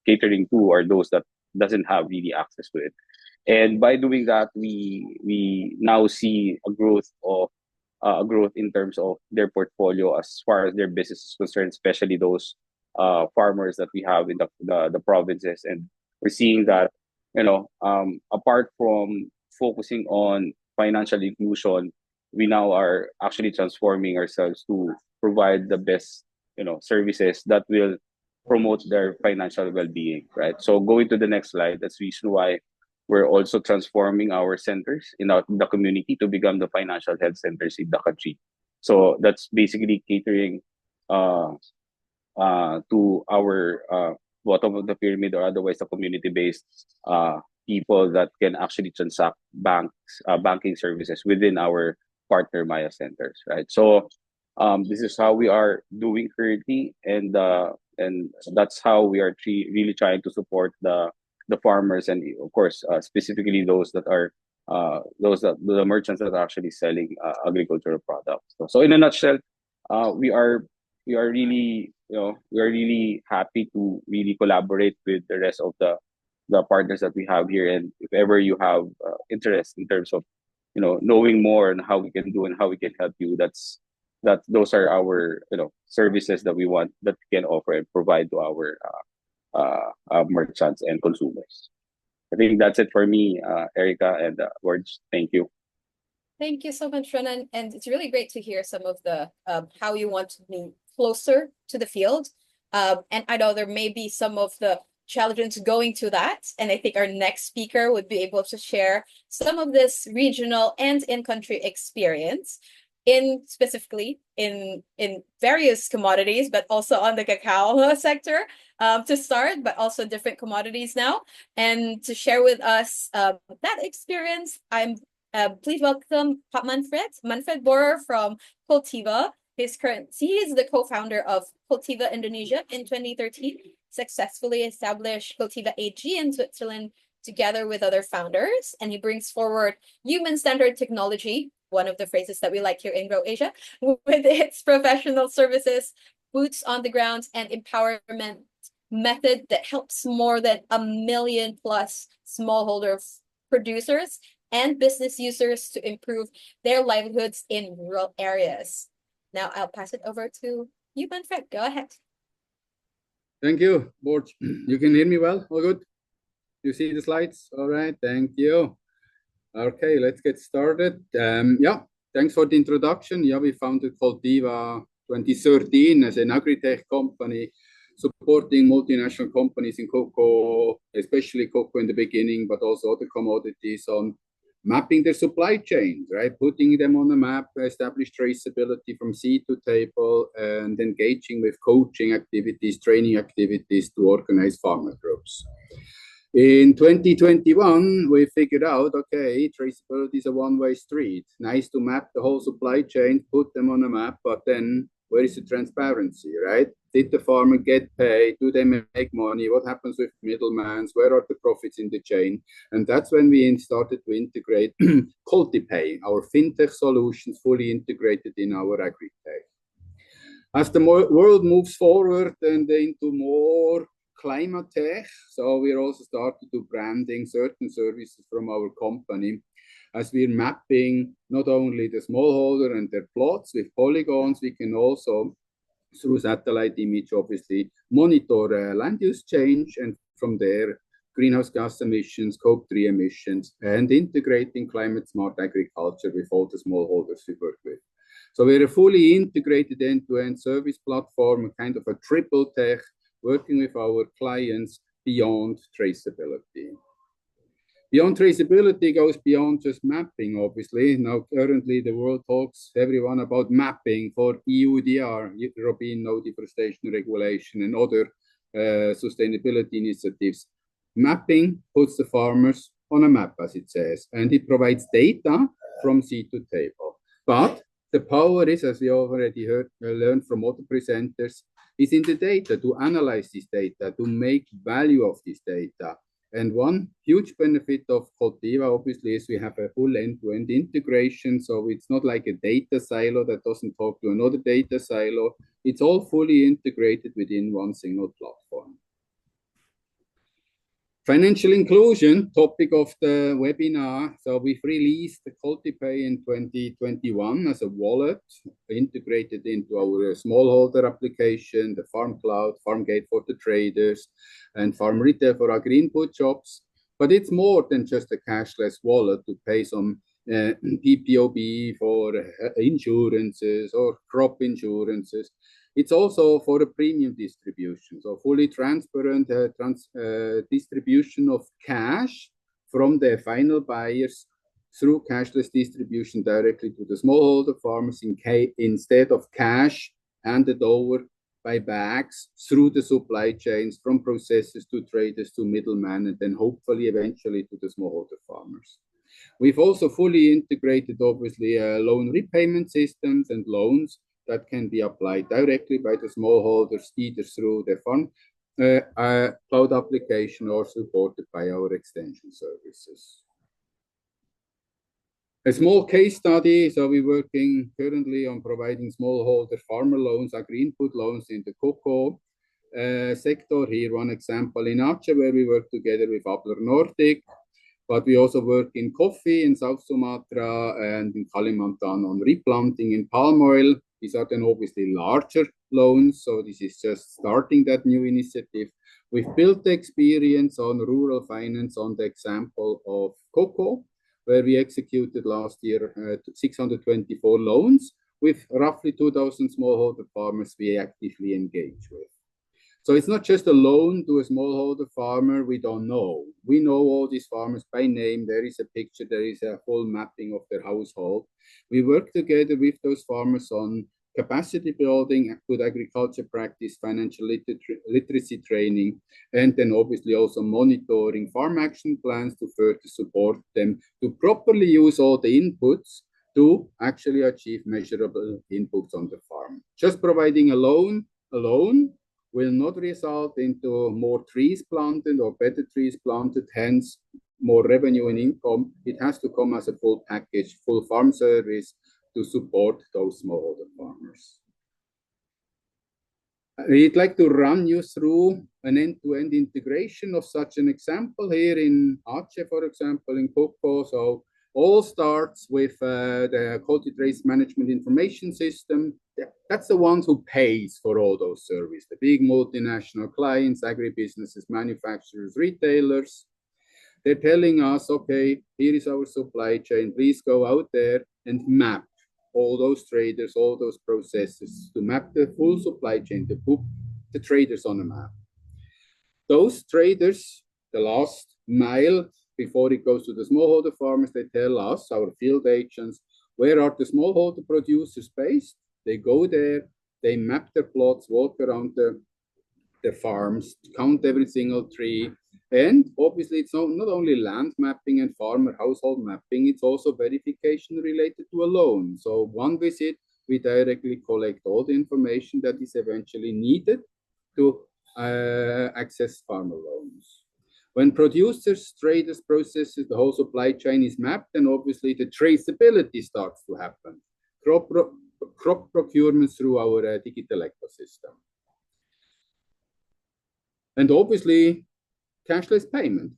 catering to or those that doesn't have really access to it. And by doing that, we now see a growth in terms of their portfolio as far as their business is concerned, especially those farmers that we have in the provinces. And we're seeing that, apart from focusing on financial inclusion, we now are actually transforming ourselves to provide the best, services that will promote their financial well-being, right? So going to the next slide, that's the reason why we're also transforming our centers in the community to become the financial health centers in the country. So that's basically catering uh, to our bottom of the pyramid or otherwise the community-based people that can actually transact banking services within our partner Maya centers, right? So this is how we are doing currently, and that's how we are really trying to support the farmers and of course specifically those that the merchants that are actually selling agricultural products. So in a nutshell, we are really we are really happy to really collaborate with the rest of the partners that we have here. And if ever you have interest in terms of knowing more on how we can do and how we can help you, those are our services that we want that we can offer and provide to our merchants and consumers. I think that's it for me, Erica and Words. Thank you. Thank you so much, Renan. And it's really great to hear some of the how you want to be closer to the field. And I know there may be some of the challenges going to that. And I think our next speaker would be able to share some of this regional and in-country experience in specifically in various commodities, but also on the cacao sector to start, but also different commodities now. And to share with us that experience, I'm please welcome Manfred Borer from Cultiva. He is the co-founder of Cultiva Indonesia in 2013, successfully established Cultiva AG in Switzerland together with other founders, and he brings forward human-centered technology, one of the phrases that we like here in Grow Asia, with its professional services, boots on the ground, and empowerment method that helps more than 1 million plus smallholder producers and business users to improve their livelihoods in rural areas. Now I'll pass it over to you, Manfred. Go ahead. Thank you, Borge. You can hear me well? All good? You see the slides? All right, thank you. Okay, let's get started. Yeah, thanks for the introduction. Yeah, we founded Cultiva 2013 as an agri-tech company supporting multinational companies in cocoa, especially cocoa in the beginning, but also other commodities on mapping their supply chains, right? Putting them on a map, establish traceability from seed to table, and engaging with coaching activities, training activities to organize farmer groups. In 2021, we figured out, okay, traceability is a one-way street. Nice to map the whole supply chain, put them on a map, but then where is the transparency, right? Did the farmer get paid? Do they make money? What happens with middlemen? Where are the profits in the chain? And that's when we started to integrate Cultipay, our fintech solutions, fully integrated in our agri-tech. As the world moves forward and into more climate tech, so we're also starting to branding certain services from our company, as we're mapping not only the smallholder and their plots with polygons, we can also, through satellite image, obviously, monitor land use change, and from there, greenhouse gas emissions, Scope 3 emissions, and integrating climate smart agriculture with all the smallholders we work with. So we're a fully integrated end-to-end service platform, a kind of a triple tech, working with our clients beyond traceability. Beyond traceability goes beyond just mapping, obviously. Now, currently, the world talks everyone about mapping for EUDR, European No Deforestation Regulation, and other sustainability initiatives. Mapping puts the farmers on a map, as it says, and it provides data from seed to table. But the power is, as we already learned from other presenters, is in the data, to analyze this data, to make value of this data. And one huge benefit of Cultiva, obviously, is we have a full end-to-end integration. So it's not like a data silo that doesn't talk to another data silo. It's all fully integrated within one single platform. Financial inclusion, topic of the webinar. So we've released the Cultipay in 2021 as a wallet integrated into our smallholder application, the Farm Cloud, Farm Gate for the traders, and Farm Retail for agri-input shops. But it's more than just a cashless wallet to pay some PPOB for insurances or crop insurances. It's also for a premium distribution, so fully transparent distribution of cash from the final buyers through cashless distribution directly to the smallholder farmers instead of cash handed over by bags through the supply chains from processors to traders to middlemen, and then hopefully eventually to the smallholder farmers. We've also fully integrated, obviously, loan repayment systems and loans that can be applied directly by the smallholders, either through the Farm Cloud application or supported by our extension services. A small case study, so we're working currently on providing smallholder farmer loans, agri-input loans in the cocoa sector. Here, one example in Aceh, where we work together with Abler Nordic, but we also work in coffee in South Sumatra and in Kalimantan on replanting in palm oil. These are then obviously larger loans, so this is just starting that new initiative. We've built the experience on rural finance on the example of cocoa, where we executed last year 624 loans with roughly 2,000 smallholder farmers we actively engage with. So it's not just a loan to a smallholder farmer we don't know. We know all these farmers by name. There is a picture, there is a full mapping of their household. We work together with those farmers on capacity building, good agriculture practice, financial literacy training, and then obviously also monitoring farm action plans to further support them to properly use all the inputs to actually achieve measurable inputs on the farm. Just providing a loan alone will not result into more trees planted or better trees planted, hence more revenue and income. It has to come as a full package, full farm service to support those smallholder farmers. We'd like to run you through an end-to-end integration of such an example here in Aceh, for example, in cocoa. So all starts with the quality trace management information system. That's the ones who pays for all those services, the big multinational clients, agribusinesses, manufacturers, retailers. They're telling us, okay, here is our supply chain. Please go out there and map all those traders, all those processes, to map the full supply chain, to put the traders on a map. Those traders, the last mile before it goes to the smallholder farmers, they tell us, our field agents, where are the smallholder producers based? They go there, they map their plots, walk around the farms, count every single tree. And obviously, it's not only land mapping and farmer household mapping, it's also verification related to a loan. So one visit, we directly collect all the information that is eventually needed to access farmer loans. When producers, traders, processors, the whole supply chain is mapped, then obviously the traceability starts to happen. Crop procurement through our digital ecosystem. And obviously, cashless payment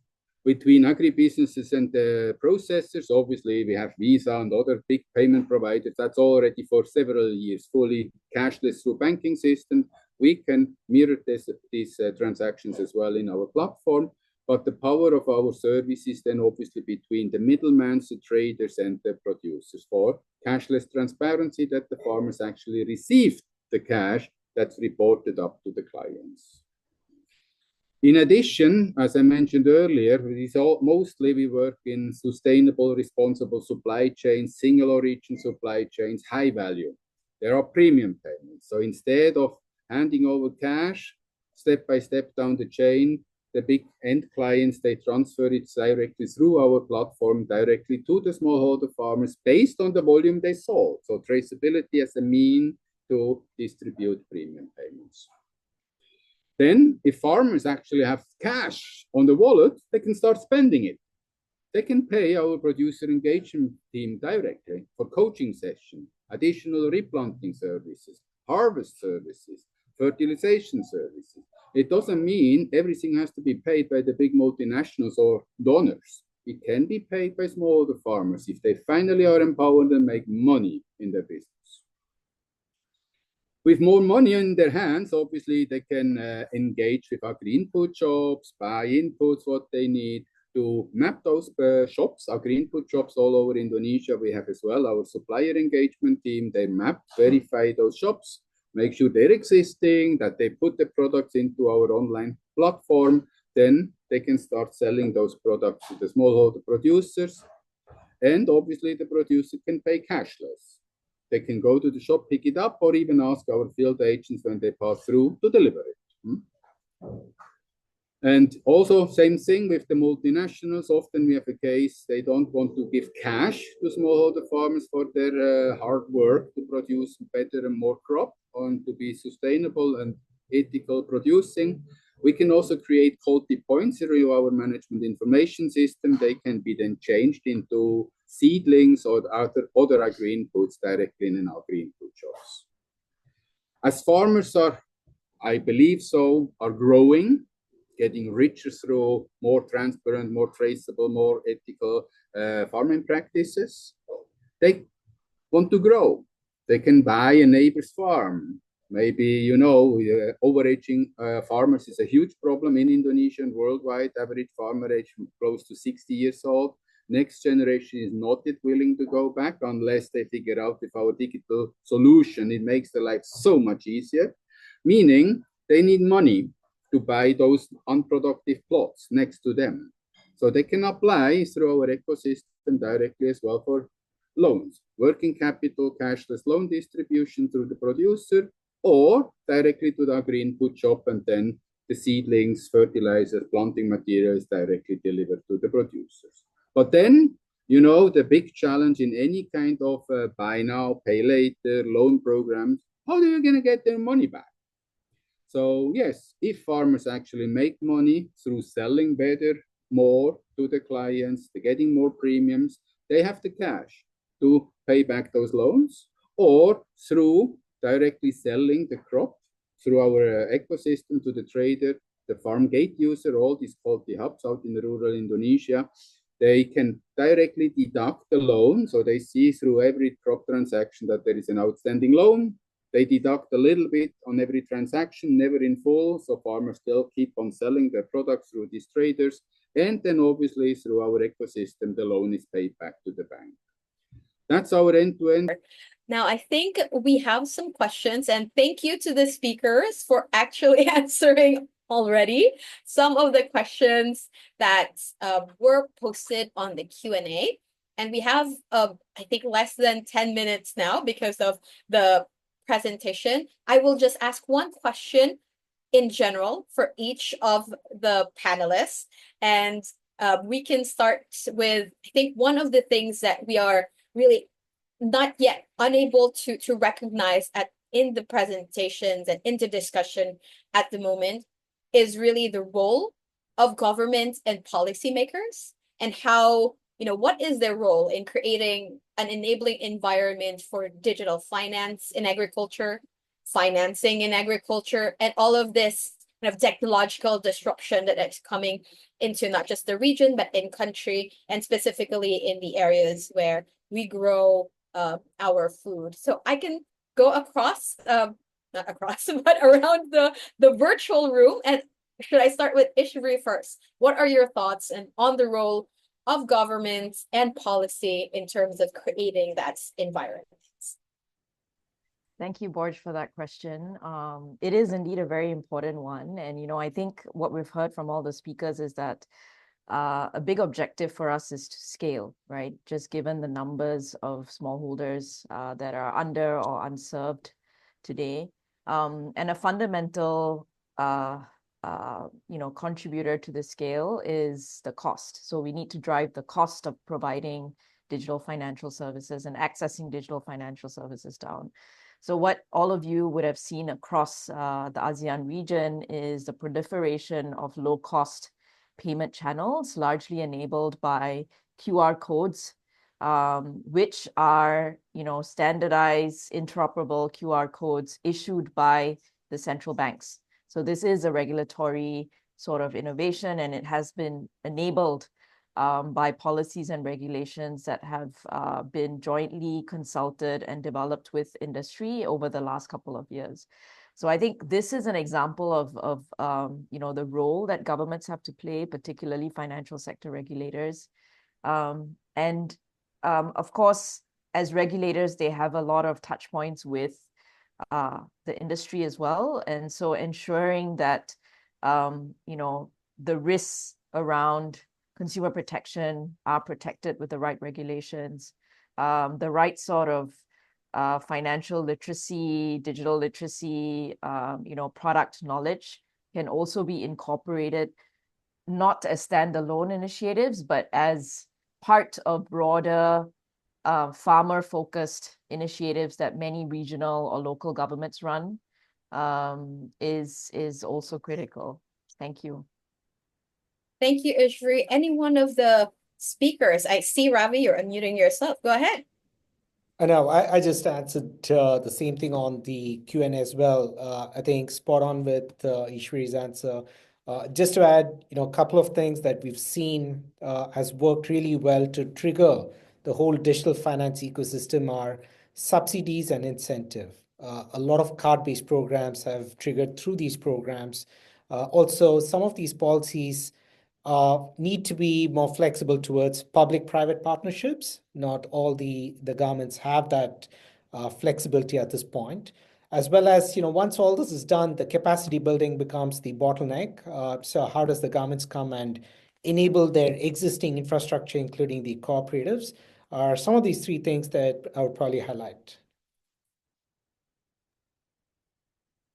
between agribusinesses and the processors. Obviously, we have Visa and other big payment providers. That's already for several years fully cashless through banking system. We can mirror these transactions as well in our platform. But the power of our service is then obviously between the middlemen, the traders, and the producers for cashless transparency, that the farmers actually receive the cash that's reported up to the clients. In addition, as I mentioned earlier, mostly we work in sustainable, responsible supply chains, single origin supply chains, high value. There are premium payments. So instead of handing over cash step by step down the chain, the big end clients, they transfer it directly through our platform, directly to the smallholder farmers based on the volume they sold. So traceability as a mean to distribute premium payments. Then, if farmers actually have cash on the wallet, they can start spending it. They can pay our producer engagement team directly for coaching sessions, additional replanting services, harvest services, fertilization services. It doesn't mean everything has to be paid by the big multinationals or donors. It can be paid by smallholder farmers if they finally are empowered and make money in their business. With more money in their hands, obviously, they can engage with agri-input shops, buy inputs, what they need to map those shops, agri-input shops all over Indonesia. We have as well our supplier engagement team. They map, verify those shops, make sure they're existing, that they put the products into our online platform. Then they can start selling those products to the smallholder producers. And obviously, the producer can pay cashless. They can go to the shop, pick it up, or even ask our field agents when they pass through to deliver it. And also, same thing with the multinationals. Often we have a case they don't want to give cash to smallholder farmers for their hard work to produce better and more crop and to be sustainable and ethical producing. We can also create quality points through our management information system. They can be then changed into seedlings or other agri-inputs directly in an agri-input shops. As farmers are, I believe so, are growing, getting richer through more transparent, more traceable, more ethical farming practices, they want to grow. They can buy a neighbor's farm. Maybe, you know, overaging farmers is a huge problem in Indonesia and worldwide. Average farmer age close to 60 years old. Next generation is not yet willing to go back unless they figure out with our digital solution, it makes their life so much easier. Meaning they need money to buy those unproductive plots next to them. So they can apply through our ecosystem directly as well for loans, working capital, cashless loan distribution through the producer, or directly to the agri-input shop, and then the seedlings, fertilizers, planting materials directly delivered to the producers. But then You know, the big challenge in any kind of buy now, pay later loan programs, how are you going to get their money back? So yes, if farmers actually make money through selling better, more to the clients, they're getting more premiums, they have the cash to pay back those loans, or through directly selling the crop through our ecosystem to the trader, the farm gate user, all these quality hubs out in rural Indonesia, they can directly deduct the loan. So they see through every crop transaction that there is an outstanding loan. They deduct a little bit on every transaction, never in full. So farmers still keep on selling their products through these traders. And then obviously through our ecosystem, the loan is paid back to the bank. That's our end-to-end. Now, I think we have some questions, and thank you to the speakers for actually answering already some of the questions that were posted on the Q&A. And we have, I think, less than 10 minutes now because of the presentation. I will just ask one question in general for each of the panelists. And we can start with, I think, one of the things that we are really not yet unable to recognize in the presentations and in the discussion at the moment is really the role of government and policymakers, and how, what is their role in creating an enabling environment for digital finance in agriculture, financing in agriculture, and all of this kind of technological disruption that is coming into not just the region, but in country, and specifically in the areas where we grow our food. So I can go across, not across, but around the virtual room. And should I start with Ishri first? What are your thoughts on the role of government and policy in terms of creating that environment? Thank you, Borj, for that question. It is indeed a very important one. And, I think what we've heard from all the speakers is that a big objective for us is to scale, right? Just given the numbers of smallholders that are under or unserved today. And a fundamental, contributor to the scale is the cost. So we need to drive the cost of providing digital financial services and accessing digital financial services down. So what all of you would have seen across the ASEAN region is the proliferation of low-cost payment channels, largely enabled by QR codes, which are, standardized, interoperable QR codes issued by the central banks. So this is a regulatory sort of innovation, and it has been enabled by policies and regulations that have been jointly consulted and developed with industry over the last couple of years. So I think this is an example of the role that governments have to play, particularly financial sector regulators. Of course, as regulators, they have a lot of touch points with the industry as well. And so ensuring that, the risks around consumer protection are protected with the right regulations, the right sort of financial literacy, digital literacy, product knowledge can also be incorporated, not as standalone initiatives, but as part of broader farmer-focused initiatives that many regional or local governments run, is also critical. Thank you. Thank you, Ishri. Any one of the speakers? I see, Ravi, you're unmuting yourself. Go ahead. I know. I just answered the same thing on the Q&A as well. I think spot on with Ishwari's answer. Just to add, a couple of things that we've seen has worked really well to trigger the whole digital finance ecosystem are subsidies and incentive. A lot of card-based programs have triggered through these programs. Also, some of these policies need to be more flexible towards public-private partnerships. Not all the governments have that flexibility at this point. As well as, once all this is done, the capacity building becomes the bottleneck. So how does the governments come and enable their existing infrastructure, including the cooperatives, are some of these three things that I would probably highlight.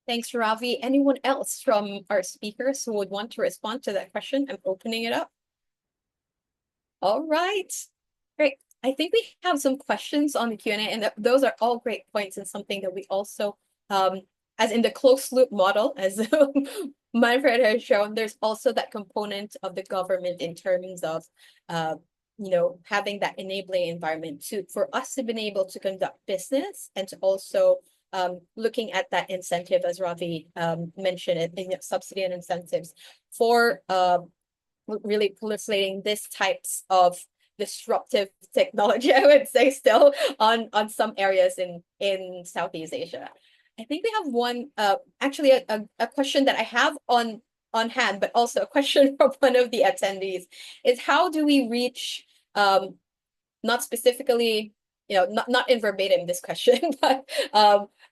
Thanks, Ravi. Anyone else from our speakers who would want to respond to that question? I'm opening it up. All right. Great. I think we have some questions on the Q&A, and those are all great points and something that we also, as in the closed loop model, as Manfred has shown, there's also that component of the government in terms of, having that enabling environment for us to be able to conduct business and to also looking at that incentive, as Ravi mentioned, subsidy and incentives for really proliferating this types of disruptive technology, I would say, still on some areas in Southeast Asia. I think we have one actually a question that I have on hand, but also a question from one of the attendees is how do we reach not specifically, not in verbatim this question, but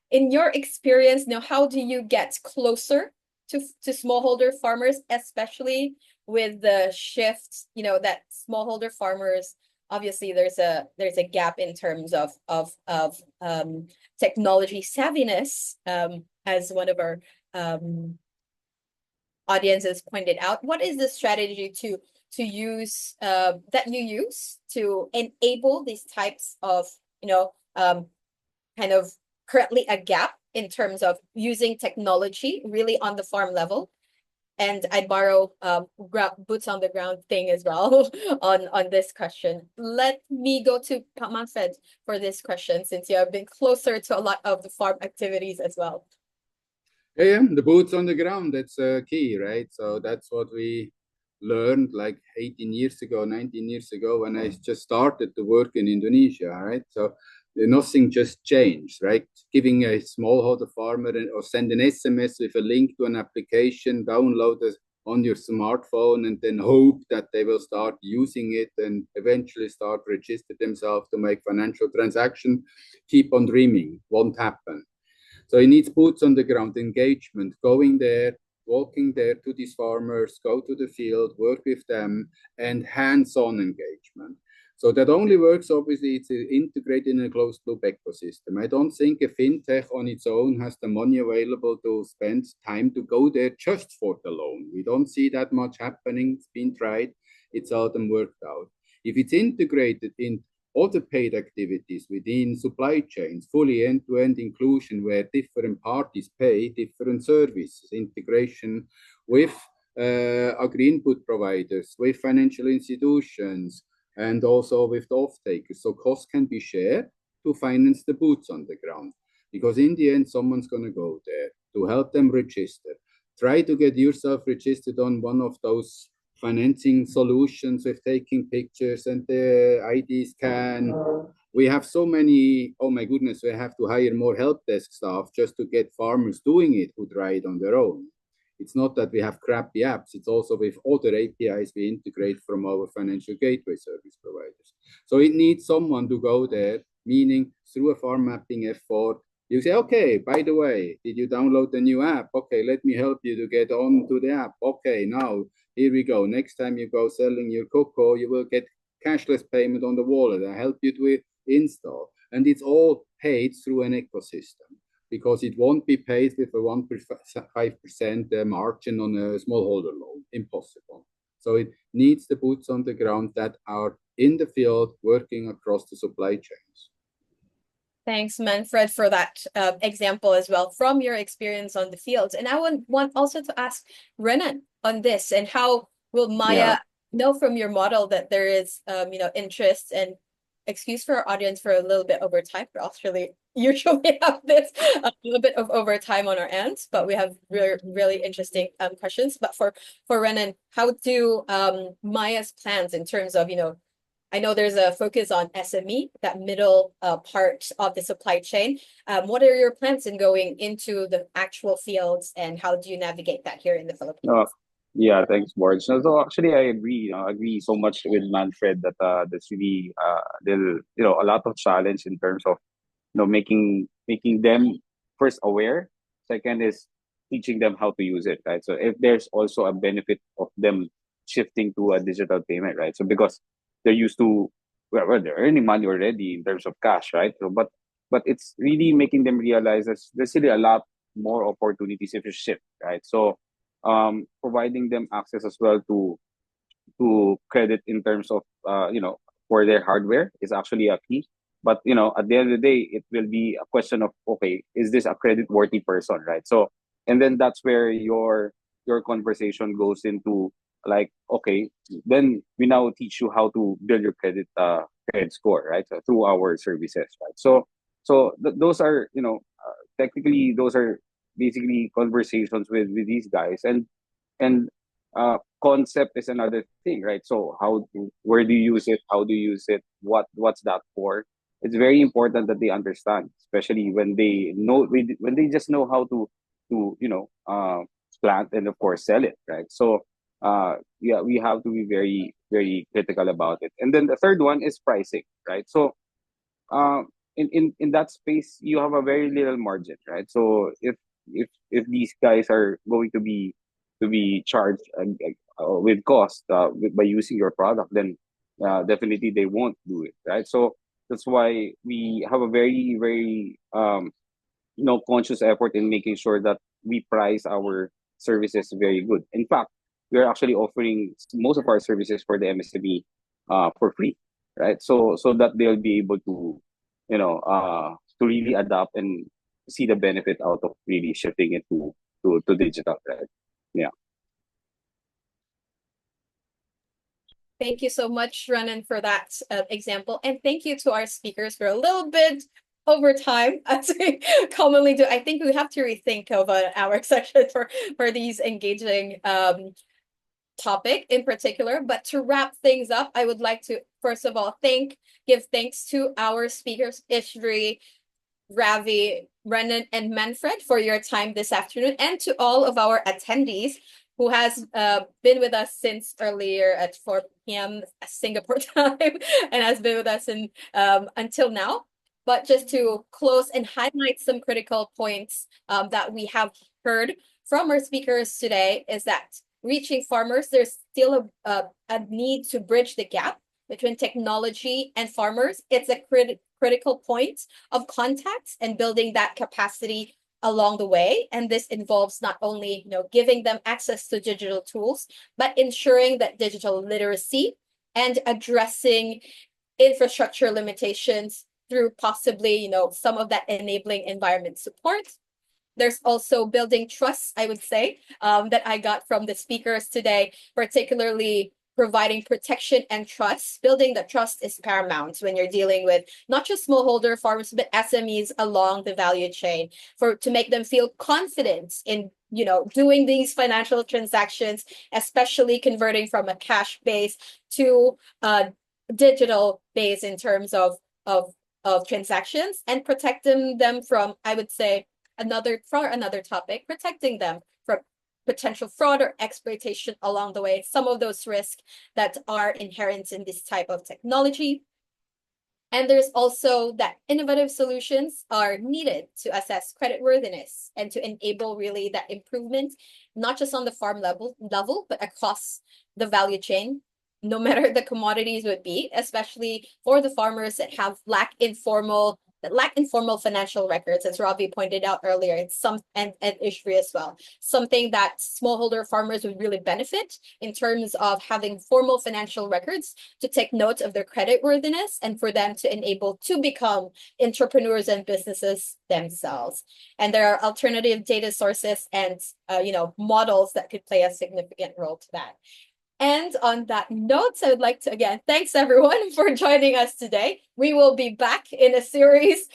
in your experience, how do you get closer to smallholder farmers, especially with the shift, that smallholder farmers, obviously there's a gap in terms of technology savviness, as one of our audiences pointed out. What is the strategy to use that you use to enable these types of kind of currently a gap in terms of using technology really on the farm level? And I'd borrow boots on the ground thing as well on this question. Let me go to Manfred for this question, since you have been closer to a lot of the farm activities as well. Yeah, the boots on the ground, that's key, right? So that's what we learned like 18 years ago, 19 years ago, when I just started to work in Indonesia, right? So nothing just changed, right? Giving a smallholder farmer or send an SMS with a link to an application, download it on your smartphone, and then hope that they will start using it and eventually start register themselves to make financial transaction. Keep on dreaming, won't happen. So it needs boots on the ground engagement, going there, walking there to these farmers, go to the field, work with them, and hands-on engagement. So that only works, obviously, it's integrated in a closed loop ecosystem. I don't think a fintech on its own has the money available to spend time to go there just for the loan. We don't see that much happening. It's been tried. It's seldom worked out. If it's integrated in other paid activities within supply chains, fully end-to-end inclusion where different parties pay different services, integration with agri-input providers, with financial institutions, and also with the off-takers. So costs can be shared to finance the boots on the ground. Because in the end, someone's going to go there to help them register. Try to get yourself registered on one of those financing solutions with taking pictures and the ID scan. We have so many, oh my goodness, we have to hire more help desk staff just to get farmers doing it who try it on their own. It's not that we have crappy apps, it's also with other APIs we integrate from our financial gateway service providers. So it needs someone to go there, meaning through a farm mapping effort, you say, okay, by the way, did you download the new app? Okay, let me help you to get on to the app. Okay, now, here we go. Next time you go selling your cocoa, you will get cashless payment on the wallet. I help you to install. And it's all paid through an ecosystem, because it won't be paid with a 5% margin on a smallholder loan. Impossible. So it needs the boots on the ground that are in the field working across the supply chains. Thanks, Manfred, for that example as well from your experience on the fields. And I want also to ask Renan on this, and how will Maya know from your model that there is, interest, and excuse for our audience for a little bit over time, but Australia usually have this a little bit of overtime on our end, but we have really, really interesting questions. But for Renan, how do Maya's plans in terms of, I know there's a focus on SME, that middle part of the supply chain. What are your plans in going into the actual fields, and how do you navigate that here in the Philippines? Yeah, thanks, Borge. So actually, I agree so much with Manfred that there's really a lot of challenge in terms of making them first aware. Second is teaching them how to use it, right? So if there's also a benefit of them shifting to a digital payment, right? So because they're used to they're earning money already in terms of cash, right? So but it's really making them realize there's really a lot more opportunities if you shift, right? So providing them access as well to credit in terms of for their hardware is actually a key. But at the end of the day, it will be a question of, okay, is this a credit worthy person, right? So, and then that's where your conversation goes into, like, okay, then we now teach you how to build your credit score, right? So through our services, right? So those are, technically those are basically conversations with these guys, and concept is another thing, right? So where do you use it, how do you use it, what's that for? It's very important that they understand, especially when they just know how to plant and of course sell it, right? So yeah, we have to be very very critical about it. And then the third one is pricing, right? So uh, in that space you have a very little margin, right? So if these guys are going to be charged with cost by using your product, then definitely they won't do it, right? So that's why we have a very very conscious effort in making sure that we price our services very good. In fact, we are actually offering most of our services for the MSME for free, right? So that they'll be able to really adapt and see the benefit out of really shifting it to digital, right? Yeah. Thank you so much, Renan, for that example. And thank you to our speakers for a little bit over time, as we commonly do. I think we have to rethink of an hour session for these engaging topic in particular. But to wrap things up, I would like to, first of all, give thanks to our speakers, Ishri, Ravi, Renan, and Manfred, for your time this afternoon, and to all of our attendees who has been with us since earlier at 4 p.m. Singapore time and has been with us until now. But just to close and highlight some critical points that we have heard from our speakers today is that reaching farmers, there's still a need to bridge the gap between technology and farmers. It's a critical point of contacts and building that capacity along the way. And this involves not only giving them access to digital tools, but ensuring that digital literacy and addressing infrastructure limitations through possibly some of that enabling environment support. There's also building trust, I would say, that I got from the speakers today, particularly providing protection and trust. Building the trust is paramount when you're dealing with not just smallholder farmers, but SMEs along the value chain, to make them feel confident in doing these financial transactions, especially converting from a cash base to a digital base in terms of transactions, and protecting them from, I would say, another topic, protecting them from potential fraud or exploitation along the way, some of those risks that are inherent in this type of technology. And there's also that innovative solutions are needed to assess creditworthiness and to enable really that improvement, not just on the farm level, but across the value chain, no matter the commodities would be, especially for the farmers that lack informal financial records, as Ravi pointed out earlier. It's and Ishri as well, something that smallholder farmers would really benefit in terms of having formal financial records to take note of their creditworthiness and for them to enable to become entrepreneurs and businesses themselves. And there are alternative data sources and models that could play a significant role to that. And on that note, I would like to, again, thanks everyone for joining us today. We will be back in a series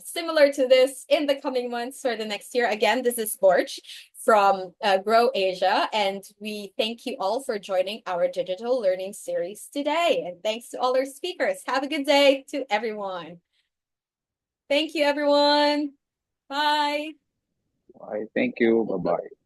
similar to this in the coming months for the next year. Again, this is Borch from Grow Asia, and we thank you all for joining our digital learning series today. And thanks to all our speakers. Have a good day to everyone. Thank you, everyone. Bye. Bye. Thank you. Bye bye.